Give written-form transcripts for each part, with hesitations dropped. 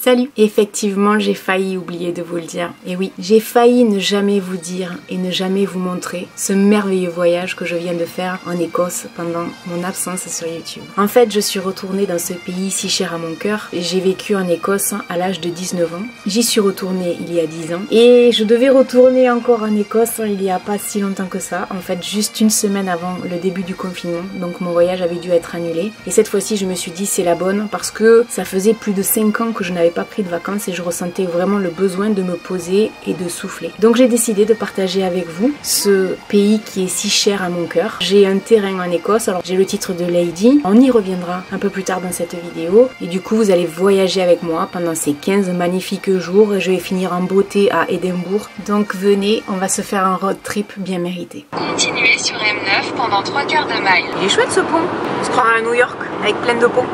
Salut! Effectivement, j'ai failli oublier de vous le dire. Et oui, j'ai failli ne jamais vous dire et ne jamais vous montrer ce merveilleux voyage que je viens de faire en Écosse pendant mon absence sur YouTube. En fait, je suis retournée dans ce pays si cher à mon cœur. J'ai vécu en Écosse à l'âge de 19 ans. J'y suis retournée il y a 10 ans. Et je devais retourner encore en Écosse il n'y a pas si longtemps que ça. En fait, juste une semaine avant le début du confinement. Donc mon voyage avait dû être annulé. Et cette fois-ci, je me suis dit c'est la bonne parce que ça faisait plus de 5 ans que je n'avais pas pris de vacances et je ressentais vraiment le besoin de me poser et de souffler. Donc j'ai décidé de partager avec vous ce pays qui est si cher à mon cœur. J'ai un terrain en Écosse, alors j'ai le titre de Lady. On y reviendra un peu plus tard dans cette vidéo. Et du coup, vous allez voyager avec moi pendant ces 15 magnifiques jours. Et je vais finir en beauté à Édimbourg. Donc venez, on va se faire un road trip bien mérité. Continuez sur M9 pendant 3/4 de mile. Il est chouette ce pont. On se croirait à New York avec plein de ponts.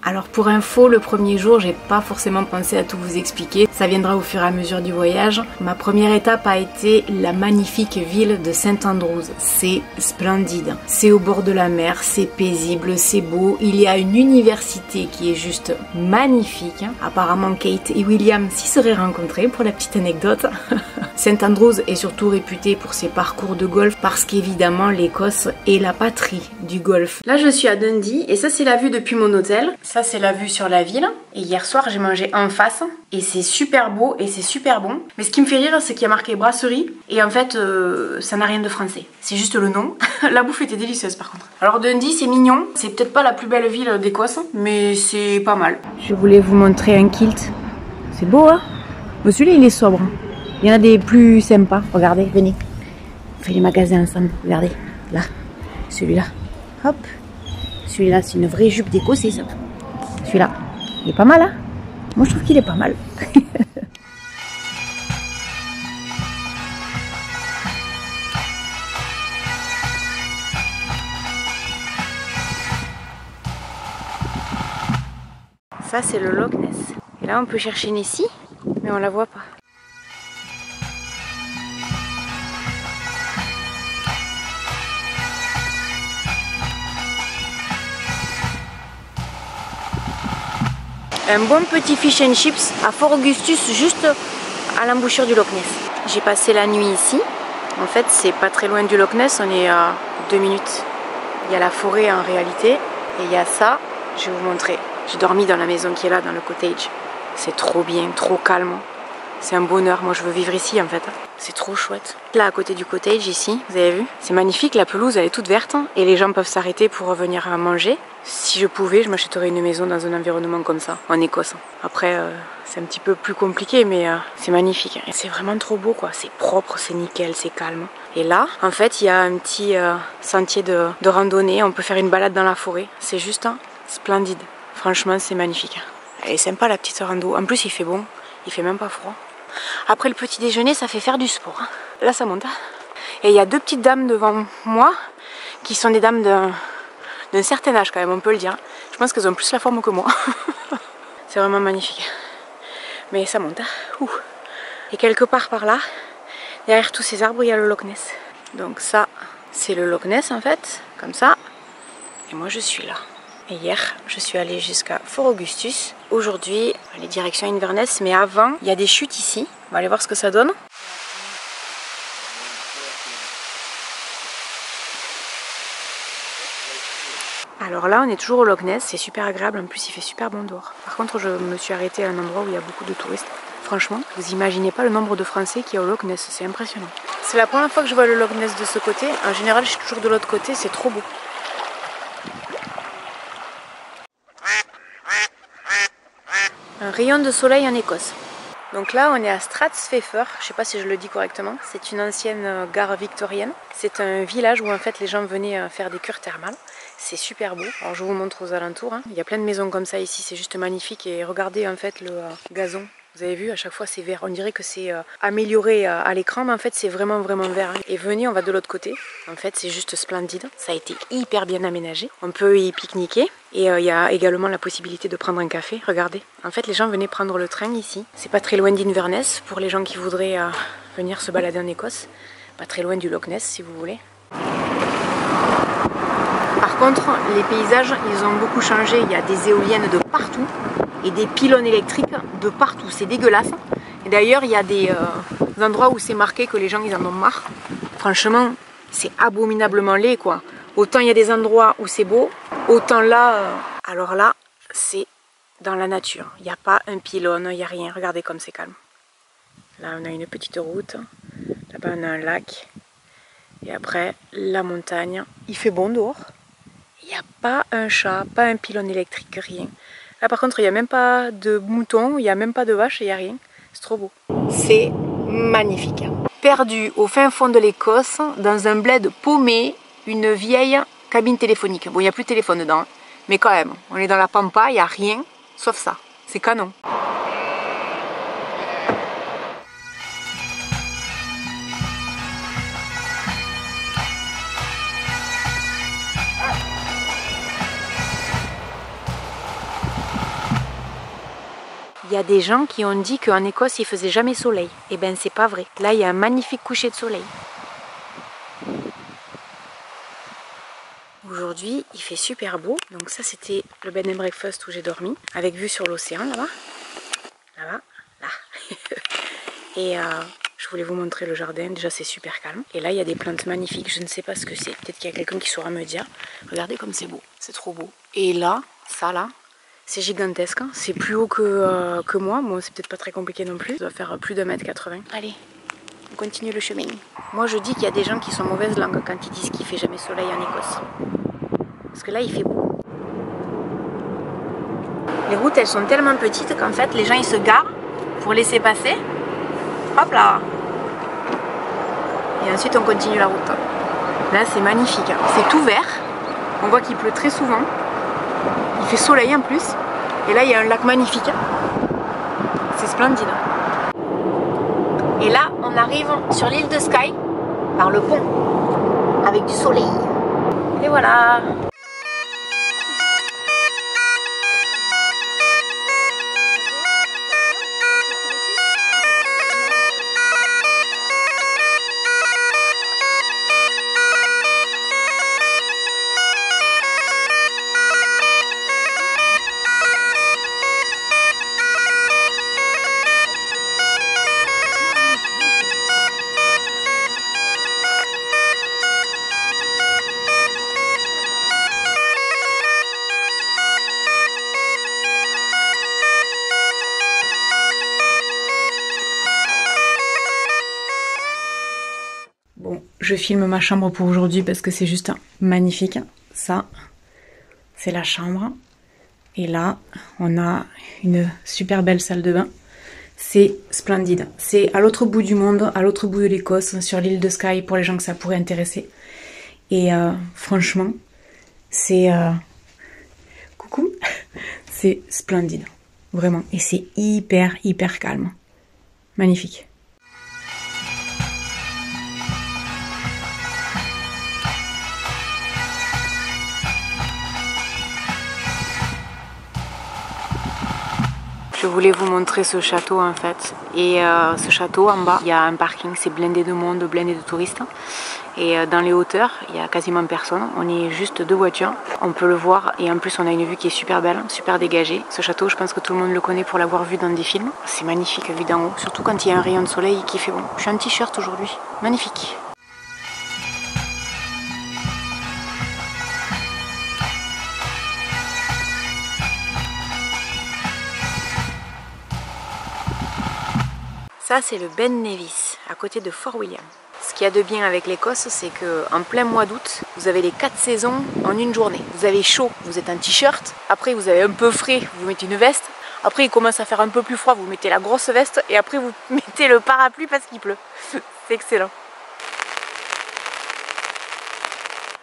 Alors pour info, le premier jour, j'ai pas forcément pensé à tout vous expliquer. Ça viendra au fur et à mesure du voyage. Ma première étape a été la magnifique ville de St Andrews. C'est splendide. C'est au bord de la mer, c'est paisible, c'est beau. Il y a une université qui est juste magnifique. Apparemment, Kate et William s'y seraient rencontrés pour la petite anecdote. St Andrews est surtout réputé pour ses parcours de golf parce qu'évidemment, l'Écosse est la patrie du golf. Là, je suis à Dundee et ça, c'est la vue depuis mon hôtel. Ça, c'est la vue sur la ville. Et hier soir, j'ai mangé en face. Et c'est super beau et c'est super bon. Mais ce qui me fait rire, c'est qu'il y a marqué brasserie. Et en fait, ça n'a rien de français. C'est juste le nom. La bouffe était délicieuse par contre. Alors Dundee, c'est mignon. C'est peut-être pas la plus belle ville d'Écosse, mais c'est pas mal. Je voulais vous montrer un kilt. C'est beau, hein? Mais celui-là, il est sobre. Il y en a des plus sympas. Regardez, venez. On fait les magasins ensemble. Regardez. Là. Celui-là. Hop. Celui-là, c'est une vraie jupe d'Écossais, ça. Celui-là, il est pas mal, hein? Moi, je trouve qu'il est pas mal. Ça, c'est le Loch Ness. Et là, on peut chercher Nessie, mais on la voit pas. Un bon petit fish and chips à Fort Augustus, juste à l'embouchure du Loch Ness. J'ai passé la nuit ici. En fait, c'est pas très loin du Loch Ness, on est à 2 minutes. Il y a la forêt en réalité. Et il y a ça, je vais vous montrer. J'ai dormi dans la maison qui est là, dans le cottage. C'est trop bien, trop calme. C'est un bonheur, moi je veux vivre ici en fait. C'est trop chouette. Là à côté du cottage ici, vous avez vu? C'est magnifique, la pelouse elle est toute verte et les gens peuvent s'arrêter pour revenir manger. Si je pouvais, je m'achèterais une maison dans un environnement comme ça, en Écosse. Après, c'est un petit peu plus compliqué, mais c'est magnifique. C'est vraiment trop beau quoi, c'est propre, c'est nickel, c'est calme. Et là, en fait, il y a un petit sentier de randonnée, on peut faire une balade dans la forêt. C'est juste splendide. Franchement, c'est magnifique. Elle est sympa la petite rando. En plus, il fait bon, il fait même pas froid. Après le petit déjeuner, ça fait faire du sport. Là, ça monte. Et il y a deux petites dames devant moi qui sont des dames d'un certain âge quand même, on peut le dire. Je pense qu'elles ont plus la forme que moi. C'est vraiment magnifique. Mais ça monte. Et quelque part par là, derrière tous ces arbres, il y a le Loch Ness. Donc ça, c'est le Loch Ness en fait, comme ça. Et moi, je suis là. Et hier, je suis allée jusqu'à Fort Augustus. Aujourd'hui, les directions Inverness, mais avant, il y a des chutes ici. On va aller voir ce que ça donne. Alors là, on est toujours au Loch Ness, c'est super agréable, en plus il fait super bon dehors. Par contre, je me suis arrêtée à un endroit où il y a beaucoup de touristes. Franchement, vous imaginez pas le nombre de Français qu'il y a au Loch Ness, c'est impressionnant. C'est la première fois que je vois le Loch Ness de ce côté. En général, je suis toujours de l'autre côté, c'est trop beau. Un rayon de soleil en Écosse. Donc là, on est à Strathspeffer, je sais pas si je le dis correctement. C'est une ancienne gare victorienne. C'est un village où en fait les gens venaient faire des cures thermales. C'est super beau. Alors je vous montre aux alentours. Il y a plein de maisons comme ça ici, c'est juste magnifique. Et regardez en fait le gazon. Vous avez vu, à chaque fois c'est vert. On dirait que c'est amélioré à l'écran, mais en fait c'est vraiment vert. Et venez, on va de l'autre côté. En fait c'est juste splendide. Ça a été hyper bien aménagé. On peut y pique-niquer. Et il y a également la possibilité de prendre un café. Regardez. En fait les gens venaient prendre le train ici. C'est pas très loin d'Inverness pour les gens qui voudraient venir se balader en Écosse. Pas très loin du Loch Ness si vous voulez. Par contre, les paysages, ils ont beaucoup changé. Il y a des éoliennes de partout et des pylônes électriques de partout, c'est dégueulasse. Et d'ailleurs, il y a des endroits où c'est marqué que les gens ils en ont marre. Franchement, c'est abominablement laid quoi. Autant il y a des endroits où c'est beau, autant là, alors là, c'est dans la nature. Il n'y a pas un pylône, il n'y a rien. Regardez comme c'est calme. Là, on a une petite route. Là-bas, on a un lac. Et après, la montagne. Il fait bon dehors. Il n'y a pas un chat, pas un pylône électrique, rien. Là, par contre, il n'y a même pas de moutons, il n'y a même pas de vaches, il n'y a rien. C'est trop beau. C'est magnifique. Perdu au fin fond de l'Écosse, dans un bled paumé, une vieille cabine téléphonique. Bon, il n'y a plus de téléphone dedans, mais quand même, on est dans la pampa, il n'y a rien, sauf ça. C'est canon. Il y a des gens qui ont dit qu'en Écosse il faisait jamais soleil. Eh ben c'est pas vrai. Là il y a un magnifique coucher de soleil. Aujourd'hui il fait super beau. Donc ça c'était le bed and breakfast où j'ai dormi. Avec vue sur l'océan là-bas. Là-bas. Là. Et je voulais vous montrer le jardin. Déjà c'est super calme. Et là il y a des plantes magnifiques. Je ne sais pas ce que c'est. Peut-être qu'il y a quelqu'un qui saura me dire. Regardez comme c'est beau. C'est trop beau. Et là, ça là. C'est gigantesque, hein. C'est plus haut que moi. Moi, c'est peut-être pas très compliqué non plus. Ça doit faire plus de 1,80 m. Allez, on continue le chemin. Moi, je dis qu'il y a des gens qui sont mauvaise langue quand ils disent qu'il fait jamais soleil en Écosse. Parce que là, il fait beau. Les routes, elles sont tellement petites qu'en fait, les gens, ils se garent pour laisser passer. Hop là. Et ensuite, on continue la route. Là, c'est magnifique, hein. C'est tout vert. On voit qu'il pleut très souvent. Il fait soleil en plus. Et là, il y a un lac magnifique. C'est splendide. Et là, on arrive sur l'île de Skye par le pont avec du soleil. Et voilà. Bon, je filme ma chambre pour aujourd'hui parce que c'est juste magnifique. Ça, c'est la chambre. Et là, on a une super belle salle de bain. C'est splendide. C'est à l'autre bout du monde, à l'autre bout de l'Écosse, sur l'île de Skye, pour les gens que ça pourrait intéresser. Et franchement, c'est... Coucou. C'est splendide. Vraiment. Et c'est hyper, hyper calme. Magnifique. Je voulais vous montrer ce château en fait. Et ce château en bas, il y a un parking, c'est blindé de monde, blindé de touristes. Et dans les hauteurs, il y a quasiment personne. On est juste deux voitures. On peut le voir et en plus on a une vue qui est super belle, super dégagée. Ce château, je pense que tout le monde le connaît pour l'avoir vu dans des films. C'est magnifique vu d'en haut, surtout quand il y a un rayon de soleil qui fait bon. Je suis en t-shirt aujourd'hui. Magnifique. Ça, c'est le Ben Nevis, à côté de Fort William. Ce qu'il y a de bien avec l'Écosse, c'est qu'en plein mois d'août, vous avez les 4 saisons en une journée. Vous avez chaud, vous êtes en t-shirt. Après, vous avez un peu frais, vous mettez une veste. Après, il commence à faire un peu plus froid, vous mettez la grosse veste. Et après, vous mettez le parapluie parce qu'il pleut. C'est excellent.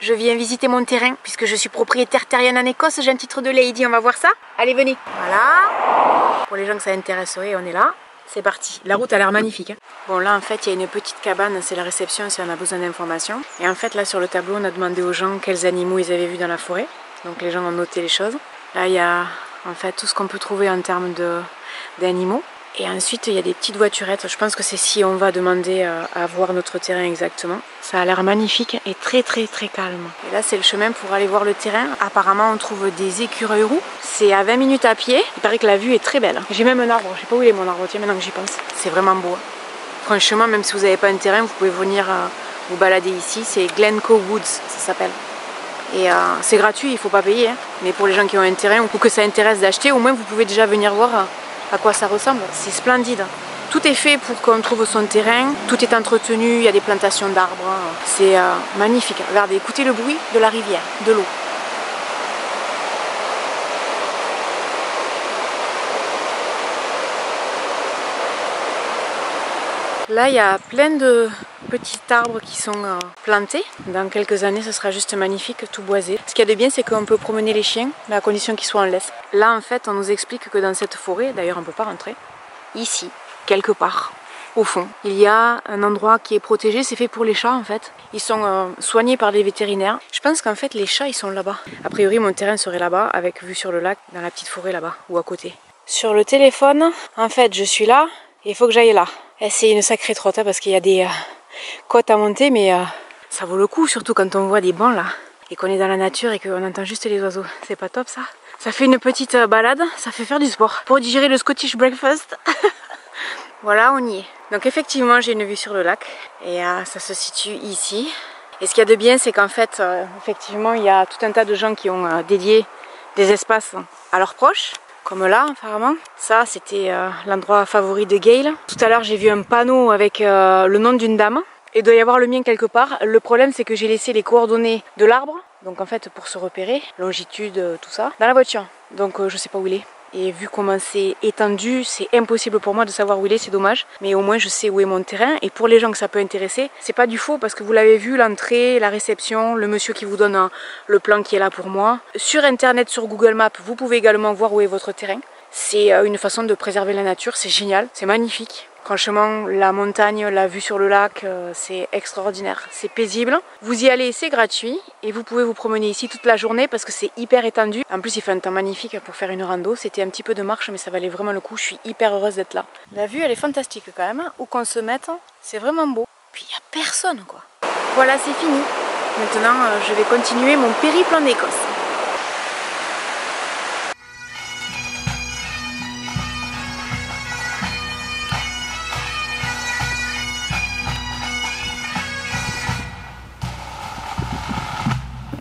Je viens visiter mon terrain, puisque je suis propriétaire terrienne en Écosse. J'ai un titre de lady, on va voir ça. Allez, venez. Voilà. Pour les gens que ça intéresserait, on est là. C'est parti. La route a l'air magnifique. Hein. Bon, là, en fait, il y a une petite cabane. C'est la réception si on a besoin d'informations. Et en fait, là, sur le tableau, on a demandé aux gens quels animaux ils avaient vus dans la forêt. Donc, les gens ont noté les choses. Là, il y a, en fait, tout ce qu'on peut trouver en termes d'animaux. Et ensuite il y a des petites voiturettes, je pense que c'est si on va demander à voir notre terrain exactement. Ça a l'air magnifique et très calme. Et là c'est le chemin pour aller voir le terrain. Apparemment on trouve des écureuils roux. C'est à 20 minutes à pied. Il paraît que la vue est très belle. J'ai même un arbre, je sais pas où il est mon arbre, tiens maintenant que j'y pense. C'est vraiment beau. Franchement, même si vous n'avez pas un terrain, vous pouvez venir vous balader ici. C'est Glencoe Woods, ça s'appelle. Et c'est gratuit, il ne faut pas payer. Hein. Mais pour les gens qui ont un terrain ou que ça intéresse d'acheter, au moins vous pouvez déjà venir voir à quoi ça ressemble. C'est splendide. Tout est fait pour qu'on trouve son terrain. Tout est entretenu, il y a des plantations d'arbres. C'est magnifique. Regardez, écoutez le bruit de la rivière, de l'eau. Là, il y a plein de petits arbres qui sont plantés. Dans quelques années, ce sera juste magnifique, tout boisé. Ce qu'il y a de bien, c'est qu'on peut promener les chiens, mais à condition qu'ils soient en laisse. Là, en fait, on nous explique que dans cette forêt, d'ailleurs, on ne peut pas rentrer, ici, quelque part, au fond, il y a un endroit qui est protégé. C'est fait pour les chats, en fait. Ils sont soignés par des vétérinaires. Je pense qu'en fait, les chats, ils sont là-bas. A priori, mon terrain serait là-bas, avec vue sur le lac, dans la petite forêt là-bas, ou à côté. Sur le téléphone, en fait, je suis là, et il faut que j'aille là. Et c'est une sacrée trotte hein, parce qu'il y a des côtes à monter, mais ça vaut le coup, surtout quand on voit des bancs là et qu'on est dans la nature et qu'on entend juste les oiseaux. C'est pas top ça? Ça fait une petite balade, ça fait faire du sport pour digérer le Scottish breakfast. Voilà, on y est. Donc effectivement, j'ai une vue sur le lac et ça se situe ici. Et ce qu'il y a de bien, c'est qu'en fait, effectivement, il y a tout un tas de gens qui ont dédié des espaces à leurs proches. Comme là, apparemment. Ça, c'était l'endroit favori de Gail. Tout à l'heure, j'ai vu un panneau avec le nom d'une dame. Et il doit y avoir le mien quelque part. Le problème, c'est que j'ai laissé les coordonnées de l'arbre. Donc en fait, pour se repérer, longitude, tout ça, dans la voiture. Donc je sais pas où il est. Et vu comment c'est étendu, c'est impossible pour moi de savoir où il est, c'est dommage. Mais au moins je sais où est mon terrain. Et pour les gens que ça peut intéresser, c'est pas du faux parce que vous l'avez vu, l'entrée, la réception, le monsieur qui vous donne le plan qui est là pour moi. Sur internet, sur Google Maps, vous pouvez également voir où est votre terrain. C'est une façon de préserver la nature, c'est génial, c'est magnifique. Franchement, la montagne, la vue sur le lac, c'est extraordinaire, c'est paisible. Vous y allez, c'est gratuit et vous pouvez vous promener ici toute la journée parce que c'est hyper étendu. En plus, il fait un temps magnifique pour faire une rando. C'était un petit peu de marche, mais ça valait vraiment le coup. Je suis hyper heureuse d'être là. La vue, elle est fantastique quand même. Où qu'on se mette, c'est vraiment beau. Puis il n'y a personne, quoi. Voilà, c'est fini. Maintenant, je vais continuer mon périple en Écosse.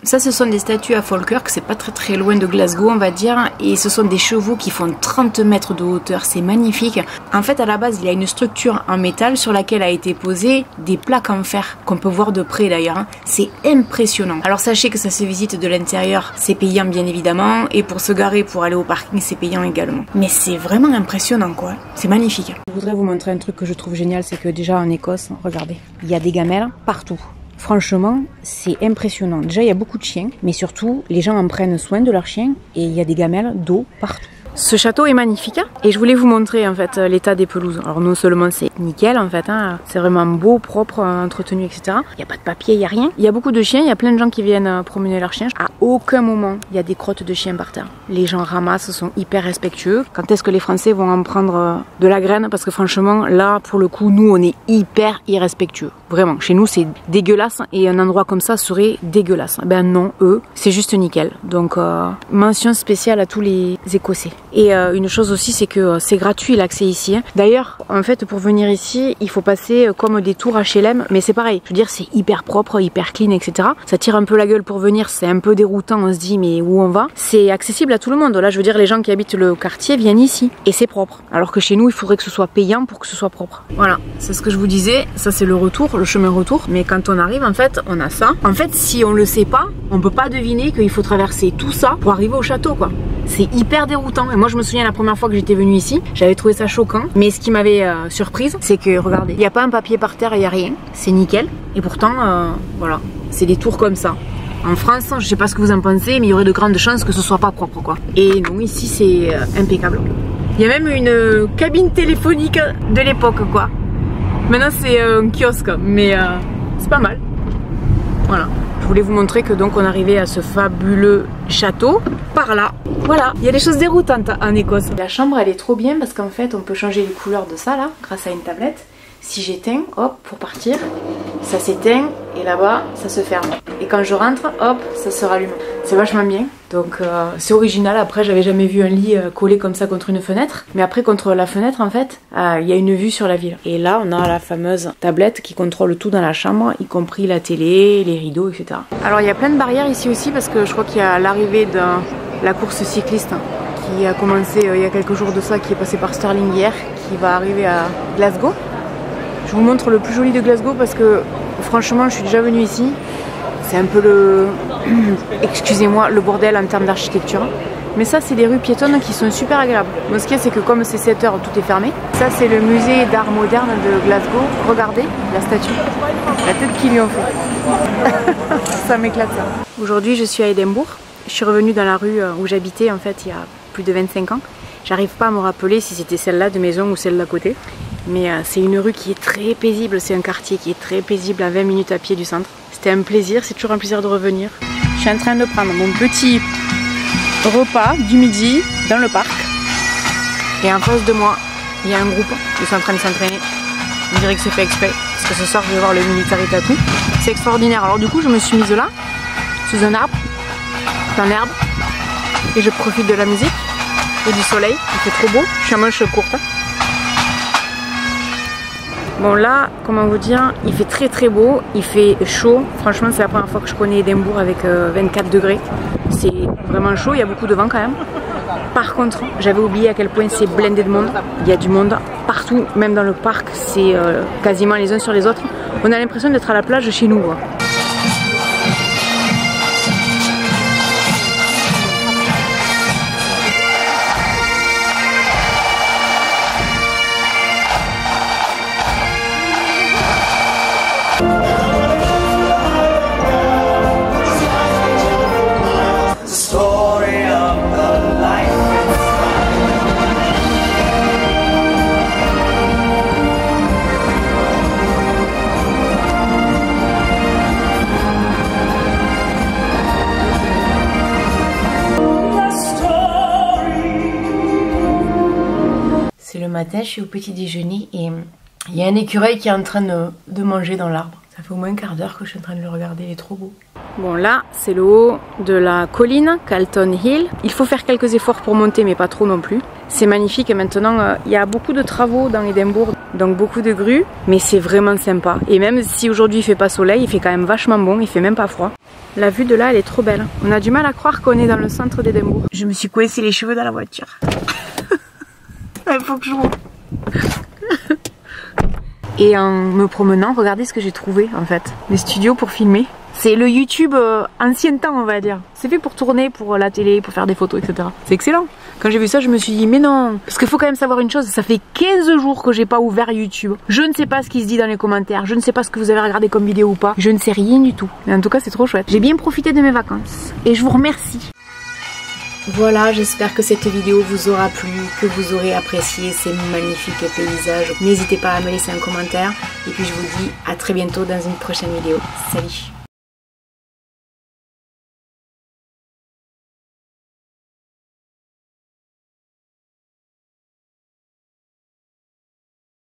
Ça, ce sont des statues à Falkirk, c'est pas très loin de Glasgow, on va dire, et ce sont des chevaux qui font 30 mètres de hauteur, c'est magnifique. En fait, à la base, il y a une structure en métal sur laquelle a été posée des plaques en fer, qu'on peut voir de près d'ailleurs. C'est impressionnant. Alors sachez que ça se visite de l'intérieur, c'est payant bien évidemment, et pour se garer, pour aller au parking, c'est payant également. Mais c'est vraiment impressionnant, quoi. C'est magnifique. Je voudrais vous montrer un truc que je trouve génial, c'est que déjà en Écosse, regardez, il y a des gamelles partout. Franchement, c'est impressionnant. Déjà, il y a beaucoup de chiens, mais surtout, les gens en prennent soin de leurs chiens et il y a des gamelles d'eau partout. Ce château est magnifique et je voulais vous montrer en fait l'état des pelouses. Alors non seulement c'est nickel en fait, c'est vraiment beau, propre, entretenu, etc. Il n'y a pas de papier, il n'y a rien. Il y a beaucoup de chiens, il y a plein de gens qui viennent promener leurs chiens. À aucun moment il y a des crottes de chiens par terre. Les gens ramassent, sont hyper respectueux. Quand est-ce que les Français vont en prendre de la graine? Parce que franchement là pour le coup nous on est hyper irrespectueux. Vraiment, chez nous c'est dégueulasse et un endroit comme ça serait dégueulasse. Ben non, eux c'est juste nickel. Donc mention spéciale à tous les Écossais. Et une chose aussi, c'est que c'est gratuit l'accès ici. D'ailleurs, en fait, pour venir ici, il faut passer comme des tours HLM, mais c'est pareil. Je veux dire, c'est hyper propre, hyper clean, etc. Ça tire un peu la gueule pour venir, c'est un peu déroutant, on se dit, mais où on va? C'est accessible à tout le monde. Là, je veux dire, les gens qui habitent le quartier viennent ici. Et c'est propre. Alors que chez nous, il faudrait que ce soit payant pour que ce soit propre. Voilà, c'est ce que je vous disais. Ça, c'est le retour, le chemin retour. Mais quand on arrive, en fait, on a ça. En fait, si on le sait pas, on peut pas deviner qu'il faut traverser tout ça pour arriver au château, quoi. C'est hyper déroutant. Et moi, je me souviens la première fois que j'étais venue ici, j'avais trouvé ça choquant. Mais ce qui m'avait surprise, c'est que, regardez, il n'y a pas un papier par terre, il n'y a rien. C'est nickel. Et pourtant, voilà, c'est des tours comme ça. En France, je sais pas ce que vous en pensez, mais il y aurait de grandes chances que ce soit pas propre, quoi. Et non, ici, c'est impeccable. Il y a même une cabine téléphonique de l'époque, quoi. Maintenant, c'est un kiosque, mais c'est pas mal. Voilà. Je voulais vous montrer que donc on arrivait à ce fabuleux château par là. Voilà, il y a des choses déroutantes en Écosse. La chambre elle est trop bien parce qu'en fait on peut changer les couleurs de ça là grâce à une tablette. Si j'éteins, hop, pour partir, ça s'éteint et là-bas ça se ferme. Et quand je rentre, hop, ça se rallume. C'est vachement bien. Donc c'est original. Après j'avais jamais vu un lit collé comme ça contre une fenêtre. Mais après contre la fenêtre en fait, il y a une vue sur la ville. Et là on a la fameuse tablette qui contrôle tout dans la chambre, y compris la télé, les rideaux, etc. Alors il y a plein de barrières ici aussi parce que je crois qu'il y a l'arrivée de la course cycliste qui a commencé il y a quelques jours de ça, qui est passé par Stirling hier, qui va arriver à Glasgow. Je vous montre le plus joli de Glasgow parce que franchement je suis déjà venue ici. C'est un peu le, excusez-moi, le bordel en termes d'architecture. Mais ça c'est des rues piétonnes qui sont super agréables. Bon, ce qu'il y a c'est que comme c'est 7 heures, tout est fermé. Ça c'est le musée d'art moderne de Glasgow. Regardez la statue, la tête qu'ils lui ont fait. Ça m'éclate ça. Aujourd'hui je suis à Édimbourg. Je suis revenue dans la rue où j'habitais en fait il y a plus de 25 ans. J'arrive pas à me rappeler si c'était celle-là de maison ou celle d'à côté. Mais c'est une rue qui est très paisible, c'est un quartier qui est très paisible à 20 minutes à pied du centre. C'était un plaisir, c'est toujours un plaisir de revenir. Je suis en train de prendre mon petit repas du midi dans le parc. Et en face de moi, il y a un groupe, ils sont en train de s'entraîner. On dirait que c'est fait exprès, parce que ce soir je vais voir le Military Tattoo. C'est extraordinaire, alors du coup je me suis mise là, sous un arbre, dans l'herbe, et je profite de la musique et du soleil, il fait trop beau, je suis en manche courte. Bon là, comment vous dire, il fait très beau, il fait chaud. Franchement c'est la première fois que je connais Édimbourg avec 24 degrés. C'est vraiment chaud, il y a beaucoup de vent quand même. Par contre, j'avais oublié à quel point c'est blindé de monde. Il y a du monde partout, même dans le parc, c'est quasiment les uns sur les autres. On a l'impression d'être à la plage chez nous. C'est le matin, je suis au petit déjeuner et il y a un écureuil qui est en train de manger dans l'arbre. Ça fait au moins un quart d'heure que je suis en train de le regarder, il est trop beau. Bon là, c'est le haut de la colline, Calton Hill. Il faut faire quelques efforts pour monter, mais pas trop non plus. C'est magnifique et maintenant, il y a beaucoup de travaux dans Édimbourg, donc beaucoup de grues, mais c'est vraiment sympa. Et même si aujourd'hui il fait pas soleil, il fait quand même vachement bon, il fait même pas froid. La vue de là, elle est trop belle. On a du mal à croire qu'on est dans le centre d'Édimbourg. Je me suis coincé les cheveux dans la voiture. Il faut que je monte. Et en me promenant, regardez ce que j'ai trouvé en fait. Des studios pour filmer. C'est le YouTube ancien temps on va dire. C'est fait pour tourner, pour la télé, pour faire des photos, etc. C'est excellent. Quand j'ai vu ça, je me suis dit mais non. Parce qu'il faut quand même savoir une chose, ça fait 15 jours que j'ai pas ouvert YouTube. Je ne sais pas ce qui se dit dans les commentaires. Je ne sais pas ce que vous avez regardé comme vidéo ou pas. Je ne sais rien du tout. Mais en tout cas c'est trop chouette. J'ai bien profité de mes vacances. Et je vous remercie. Voilà, j'espère que cette vidéo vous aura plu, que vous aurez apprécié ces magnifiques paysages. N'hésitez pas à me laisser un commentaire. Et puis je vous dis à très bientôt dans une prochaine vidéo. Salut!